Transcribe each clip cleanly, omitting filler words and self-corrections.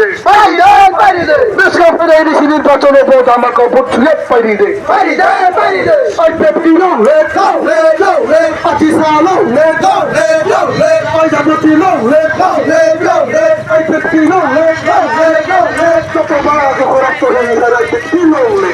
দে দেশকে ফেরে এডিসি নির্বাচনে ভোট আমাকে ভোট ছুঁয়ে পাইনি দে আই পেপটি লৌলে পাঁচি সা লৌলে আই জাগতি লৌলে আই পেপটি লৌলে কত বাড়া যখন রক্ত হয়ে যায় আই পেপটি লৌলে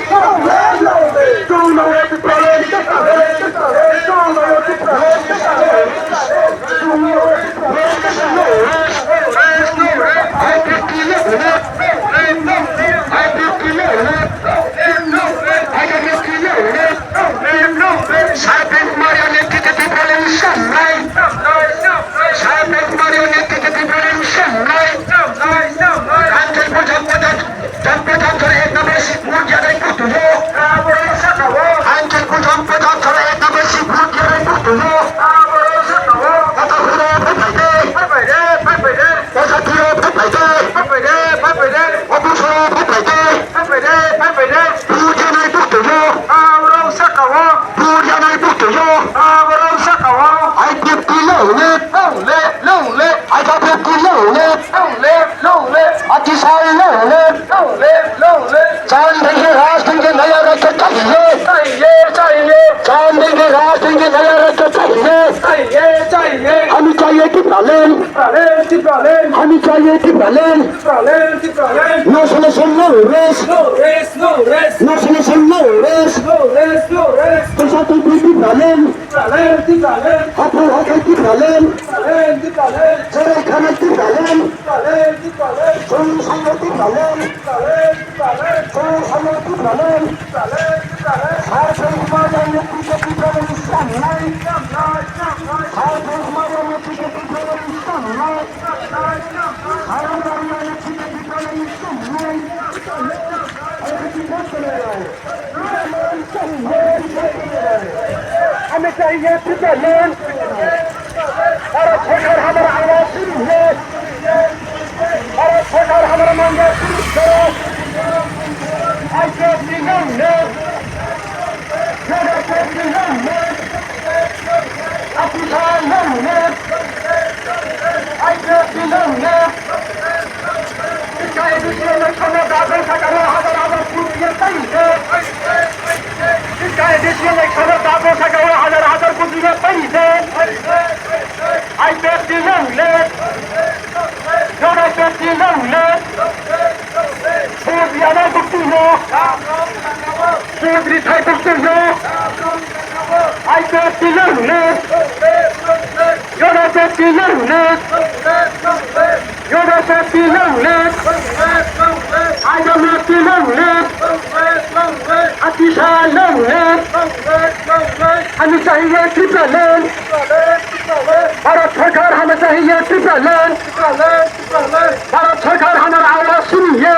हमें चाहिए कि हमें चाहिए कि no solution no race no solution no race पैसा तो भी कि हाथों हाथों कि जरा खाना कि सोनू संगत कि सोनू संगत कि हर कोई हमारा मुक्ति के पीछे इंसान नहीं हर कोई हमारा मुक्ति के पीछे इंसान नहीं हर हमारा मुक्ति के पीछे इंसान नहीं हमें चाहिए पिछले और छोटा हमारा आवाज शुरू है और छोटा हमारा मांगे शुरू करो ऐसे दिनों में ऐसे दिनों में अपना नाम में ऐसे दिनों में चाहे दूसरे में खाना दादर का करो हमारा आवाज शुरू ये सही है चाहे दूसरे में खाना दादर का करो हमारा कुछ ये सही है I bet you don't let. You're not bet you don't let. Food the other book to know. Food the type of to know. I bet you don't let. You're not bet you don't let. You're not bet you don't let. I don't let you don't let. Atisha don't let. I'm saying yes to the land. Bharat सरकार हमें चाहिए triple Bharat सरकार हमारा आवाज सुनिए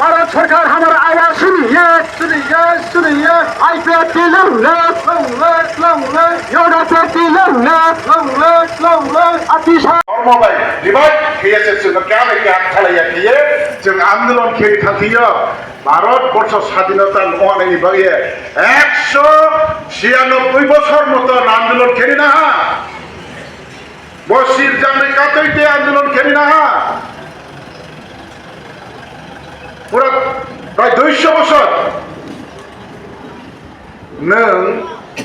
भारत सरकार हमारा आवाज सुनिए आई पेटी ভারতবর্ষ স্বাধীনতা মহানের বাগে 196 বছর মতো আন্দোলন খেলি না বসির জামেকা তৈতে আন্দোলন খেলি না পুরা প্রায় 200 বছর নং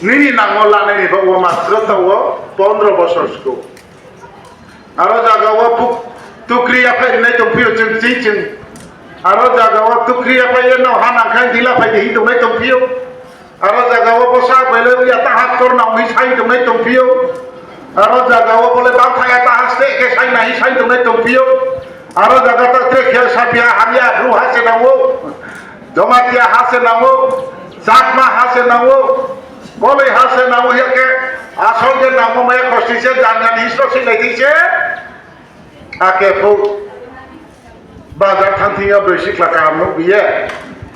নিনি নাঙ্গল লানাयनि बावो मात्र तावो 15 বছরसखौ आरो जागावा तुक्रिया फायनाय दंफियो जों जिजों आरो जागावा तुक्रिया फायनाय नाव हानाखाय दिला फायदि दंनाय दंफियो आरो जागावा बसा बेले याता हातर नाव हि साइ दंनाय दंफियो आरो जागावा बोले बाथाया ताहासते के साइ नाहि साइ दंनाय दंफियो आरो जागाता त्रेखे सापिया हारिया रुहा से नावो जमातिया हासे नावो जातमा हासे नावो बोले हासे नावो याके आसल जे नावो मय खस्तिसे जानगानि हिस्टोसि लायदिसे आके फौ बाजार थांथिया बेसिक्ला कामनो बिये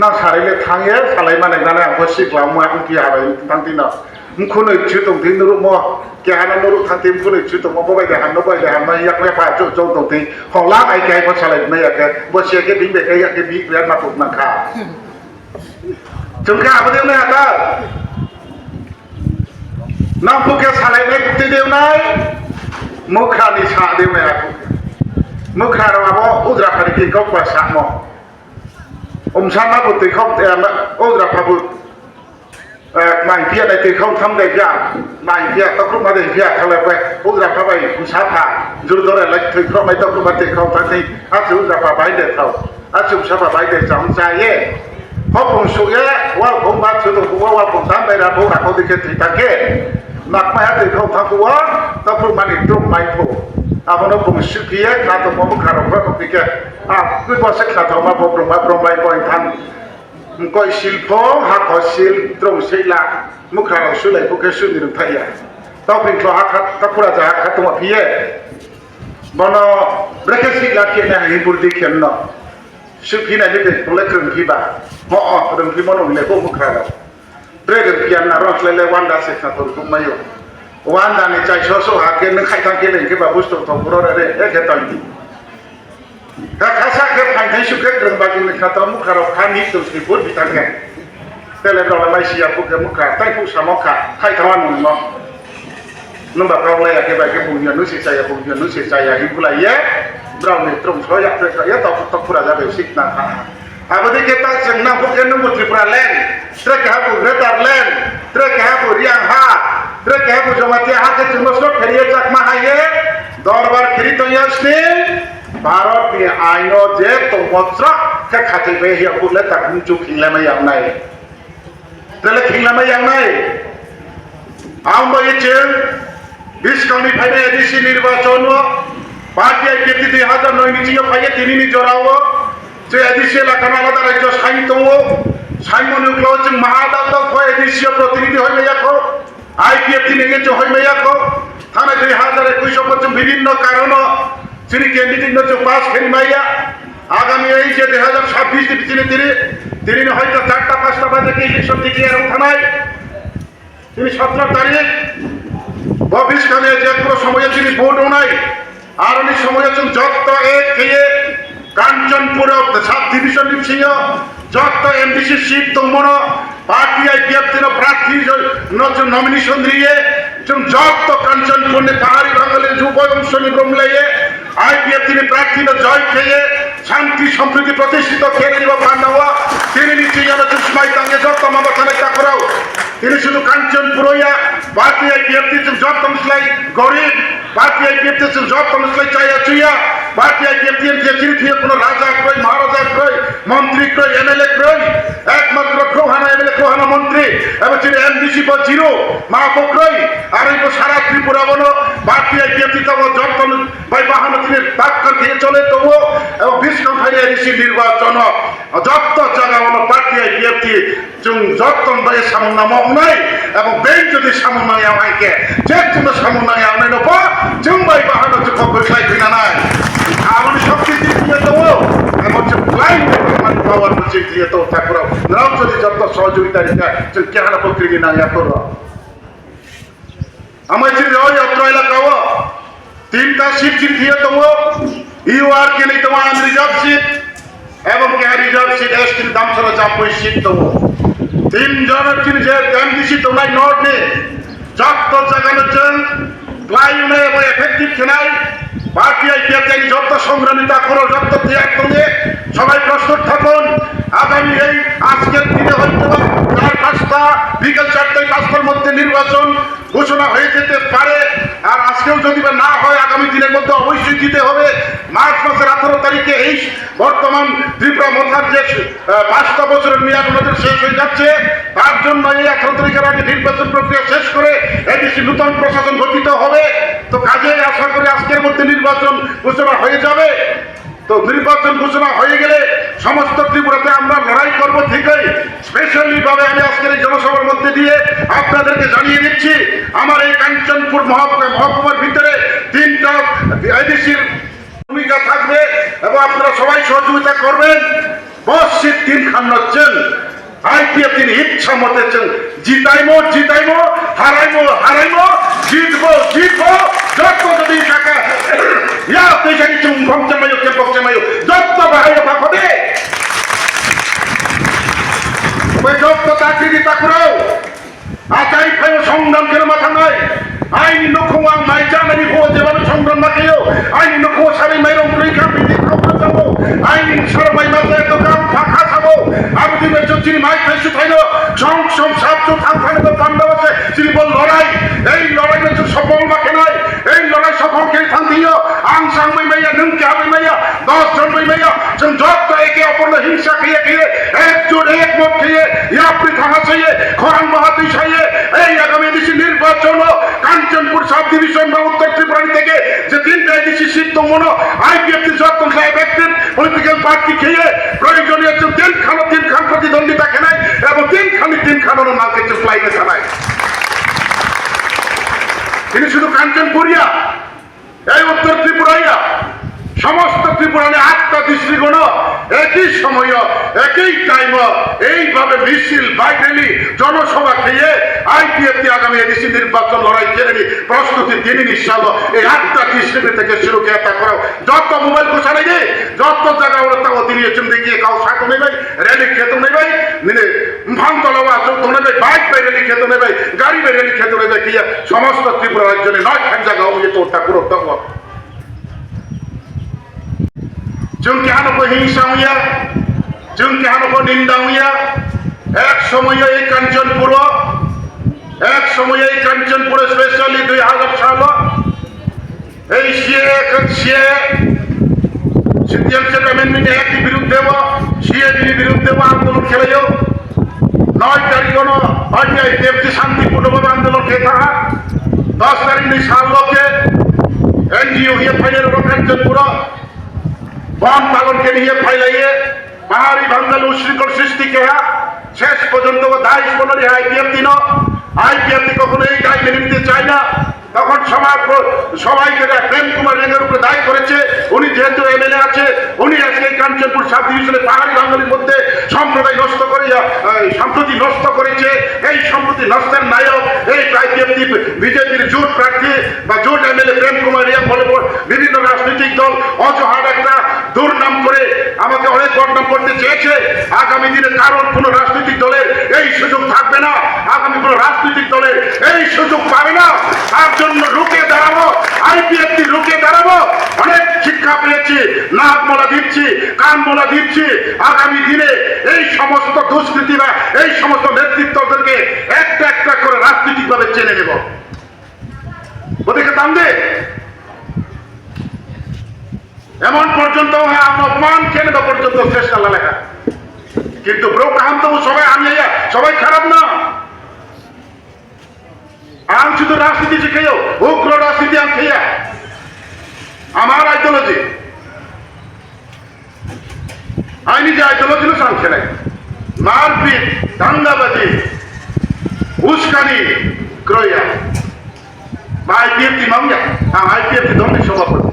ना सारेले थांगे सालाय माने नाने आंखौ सिक्ला मुआ उनकि हाबाय थांथिना मुखुनै छुतों दिन रुम के हाना नुरु थांथि मुखुनै छुतों बबाय दे हानो बाय दे हाना याक ले फा जौ जौ दंथि हला आइ गाय ब सालाय नै याके बसे के बिबे के याके बि बिया माखौ नाखा जोंखा आबदे नै आता नामखौ के सालाय नै गुति देवनाय मुखानि सा देवनाय आखौ Mukhara abo udra pariki kau kuasa mo. Sana putih kau udra pabu. Mai kia này thì không thăm đầy kia, mai kia tao cũng mà đầy kia, thằng này vậy, cũng ra phải cũng sát thà, dù đó là lấy thì không mấy tao cũng mà thì không phải thì, áp dụng ra phải bài để thầu, áp dụng ra phải bài để chọn ra ye, họ cũng suy ye, qua cũng bắt sử dụng qua cũng tám bây giờ cũng là có thể cái thì ta kia, mặc mai thì không thằng cũng tao cũng mà đi trông mai phụ, nó cũng suy kia, là tao muốn khá là có cái kia, cứ có sách là tao mà bộ mai coi thằng coi silpo hak sil trong sila mukhara sulai bukan suni dum thaya tau pin klo hak ta pura ja hak tuma pie bono breke sila ke na hi burdi khenno supi na de pole krung ki ba ho dum ki mono le ko mukhara breke pian na ros le wanda se ka tor kum mayo wanda ni chai so so hak ke na khai thang ke le ke ba busto to puro re e ke tai Kakak ke pantai suka kerana bagi mereka tahu muka rohani itu sebut ditangkan. Telegram Malaysia bukan muka, tapi pun sama muka. Hai kawan mula, nombor kau leh ke bagi punya nusi saya hibula ya. Berapa metrum saya tahu pura jadi usik nak. Apa dia kita senang bukan nombor Tripura Land, trek hapu Greater Land, trek hapu Riang Ha, trek hapu Jamatia Ha ke cuma slot kerja cak mahaya, dorbar kiri tu yasni. Bharat के आईनो जे तो मोत्रा के खाते पे ही अपुले तक मुझे खिला में याम नहीं तेरे खिला में याम नहीं आम बये चेल 20 कौनी फाइने एडिसी निर्वाचन वो पार्टी आई केती 2009 नीचे फाइने तीनी नी जोरावो जो एडिसी लखनऊ वाला राज्य साइन तो वो साइन मनु क्लोज महादात तो कोई एडिसी प्रतिनिधि होई में याको आईपीएफ तीनी के जो होई में याको थाने 2021 पच्चीस विभिन्न कारणों Sini candidate no pass kiri maya, agami ini je 2026 di sini tiri ni hoy to 4-5 baje ke election declare uthanai, sini 17 tarikh, 22 kami je puro samoy sini vote unai, aroni samoy chung jotto ek kiye, Kanchanpura sub division ni sinyo, jotto MDC seat tongmono, party IPF tino prathi no chung nomination diye, chung jotto Kanchanpur ne pahari bangale juboy omshoni bromlaye. IPF তিনি প্রার্থী জয় খেয়ে শান্তি সম্প্রীতি প্রতিষ্ঠিত খেয়ে নিব পান্ডাওয়া তিনি নিচে যেন চুষ্মাই তাঙ্গে যত মামাখানে করাও তিনি শুধু কাঞ্চনপুরইয়া পার্টি IPF যত মশলাই গরিব পার্টি IPF যত মশলাই চাইয়া চুইয়া পার্টি IPF যে চিঠি কোনো রাজা ক্রয় মহারাজা ক্রয় মন্ত্রী ক্রয় MLA ক্রয় একমাত্র ক্রোহানা MLA ক্রোহানা মন্ত্রী এবং তিনি MDC বা জিরো মাহবুব ক্রয় আর এই সারা ত্রিপুরা বনো পার্টি IPF যত ভাই বাহানো তিনি বাক্য দিয়ে চলে তবু এবং 20 কনফারেন্স এডিসি নির্বাচন যত জায়গা হলো পার্টি IPF जों जत्तन बाय सामना मावनाय এবং बेन যদি সামনাयाव आइके जे जों सामनायाव नायनोबा जों बाय बाहानो जों गोख्लाय फैनानै आंनि शक्ति दिए दङ এবং जों लाइन मान पावर मोनसे दिए दङ थाकुराव नाव যদি जत्त सहयोगिता रिका जों केहाना पत्रिका नाया कर आमाय जों रय अत्र एलाकाव 3টা সিট দিয়ে দङ ইউআর কে নাই দङ रिजर्व सीट এবং কে रिजर्व सीट एसटी दाम छरा जापय सीट दङ 3 জনের তিনি যে এমডিসি তো নাই নট নে যত জায়গানো চল প্লাইনে এবং এফেক্টিভ খেলাই পার্টি IPF এর যত সংগ্রামিতা করো যত ত্যাগ করে সবাই প্রস্তুত থাকুন আগামী এই আজকের দিনে হয়তো 4-5টা বিকেল 4-5টার মধ্যে নির্বাচন ঘোষণা হয়ে যেতে পারে আর আজকেও যদি না হয় আগামী দিনের মধ্যে অবশ্যই দিতে হবে মার্চ মাসের 18 তারিখে এই বর্তমান ত্রিপুরা মথার যে 5টা বছরের মেয়াদ ওদের শেষ হয়ে যাচ্ছে তার জন্য এই 18 তারিখের আগে নির্বাচন প্রক্রিয়া শেষ করে এডিসি নতুন প্রশাসন গঠিত হবে তো কাজে আশা করি আজকের মধ্যে নির্বাচন ঘোষণা হয়ে যাবে তো নির্বাচন ঘোষণা হয়ে গেলে সমস্ত ত্রিপুরাতে আমরা লড়াই করব ঠিকই স্পেশালি ভাবে আমি আজকের এই জনসভার মধ্যে দিয়ে আপনাদেরকে জানিয়ে দিচ্ছি আমার এই কাঞ্চনপুর মহকুমার ভিতরে 3টা এডিসির ভূমিকা থাকবে এবং আপনারা সবাই সহযোগিতা করবেন বসে 3 খান হচ্ছেন IPF তিনি ইচ্ছা মতে জিতাইমো হারাইমো জিতবো যত যদি টাকা ইয়া তেজানি চুম ভক্তমায়ো যত বাহায় পাখবে ওই যত চাকরি দিতা করো আচাই ফাইও সংগ্রাম কেন মাথা নয় 아이니 놓고 왕 말자만이 보호 제발로 정돈 막혀요 아이니 놓고 사람이 마이롱 그러니까 미리 가고 아이니 사람이 맞아야 또 가사고 아무튼 왜 저들이 마이 탈수 타이너 정som 삽조 탕파는 거 반다워서 지리볼 লড়াই এই লড়াই में जो सफल माखे নাই এই লড়াই सफल के थांतियो आंसां में मैया नंका में मैया 10 जन में मैया जों जब एके अपर हिंसा किए एकजुट एकमत किए या पृथ्वी चाहिए খরাং মহাদেশ चाहिए এই আগামী দেশে নির্বাচন কাঞ্চনপুর সাব ডিভিশন বা উত্তর ত্রিপুরা থেকে যে তিনটা দেশে সিদ্ধমন আইপিএফটি যত্ন সাহেব ব্যক্তির পলিটিক্যাল পার্টি খেয়ে প্রয়োজনীয় তিন খান প্রতিদ্বন্দ্বিতা খেলায় এবং তিন খানের নামকে চুপলাইতে চালায় তিনি শুধু কাঞ্চনপুরিয়া এই উত্তর ত্রিপুরাইয়া সমস্ত ত্রিপুরানে 8টা ডিস্ট্রিক্ট একই সময় একই টাইম এইভাবে মিছিল বাইরেলি জনসভা খেয়ে আইপিএফটি আগামী এডিসি নির্বাচন লড়াই খেলেনি প্রস্তুতি তিনি নিঃসাল এই 8টা ডিস্ট্রিক্ট থেকে শুরু করে তা করাও যত মোবাইল কোষা নেই যত জায়গা ওরা তাও দিয়ে চুমদি গিয়ে কাউ সাথে নেই ভাই র্যালি খেতে নেই ভাই নিনে ভাঙতলাওয়া চোখ নেই ভাই বাইক বাইরেলি খেতে নেই ভাই গাড়ি বাইরেলি খেতে নেই ভাই কি সমস্ত ত্রিপুরা রাজ্যে 9খান জায়গা ওই তো ওটা পুরো তক जोंके हानो हिंसा हुआ जोंके हानो निंदा हुआ एक समय এই কাঞ্চনপুর এক সময় এই কাঞ্চনপুর স্পেশালি 2000 সাল এই সিএ সিটিজেনশিপ অ্যামেন্ডমেন্ট অ্যাক্ট বিরুদ্ধে সিএ বিরুদ্ধে আন্দোলন খেলেও 9 তারিখ হয়তো দেবটি শান্তিপূর্ণভাবে আন্দোলন খেয়ে থাকা 10 তারিখ সালকে এনজিও হয়ে ফাইলের কাঞ্চনপুর বন পালনকে নিয়ে ফাইলাইয়ে পাহাড়ি বাঙ্গাল উশৃঙ্খল সৃষ্টি কেয়া শেষ পর্যন্ত দায়িত্ব বলে আইপিএফটি কখনো এই দায় মেনে নিতে চায় না তখন সবাইকে প্রেম কুমার রেঙ্গের উপরে দায়ী করেছে উনি যেহেতু এমএলএ আছে উনি আজকে কাঞ্চনপুর সাব ডিভিশনে পাহাড়ি বাঙালির মধ্যে সম্প্রদায় নষ্ট করে সম্প্রতি নষ্ট করেছে এই সম্প্রতি নষ্টের নায়ক এই আইপিএফটি বিজেপির জোট প্রার্থী বা জোট এমএলএ প্রেম কুমার রিয়া বলে বিভিন্ন রাজনৈতিক দল অজহার একটা দুর্নাম করে আমাকে অনেক বদনাম করতে চেয়েছে আগামী দিনে কারণ কোন রাজনৈতিক দলের এই সুযোগ থাকবে না আগামী কোন রাজনৈতিক দলের এই সুযোগ পাবে না তার জন্য রুখে দাঁড়াবো আইপিএফটি রুখে দাঁড়াবো অনেক শিক্ষা পেয়েছি নাক মোলা দিচ্ছি কান মোলা দিচ্ছি আগামী দিনে এই সমস্ত দুষ্কৃতীরা এই সমস্ত নেতৃত্বদেরকে একটা একটা করে রাজনৈতিকভাবে চেনে নেব ওদেরকে দাম দে এমন পর্যন্ত অপমান খেয়ে নেব পর্যন্ত চেষ্টা লেখা কিন্তু ব্রোকাম তো সবাই আমি সবাই খারাপ না আমি শুধু রাজনীতি শিখেও উগ্র রাজনীতি আমি খেয়া আমার আইডিওলজি আইনি যে আইডিওলজি সাম খেলে মারপিট দাঙ্গাবাজি উস্কানি ক্রয়া বা আইপিএফটি মামলা আইপিএফটি দণ্ডের সভাপতি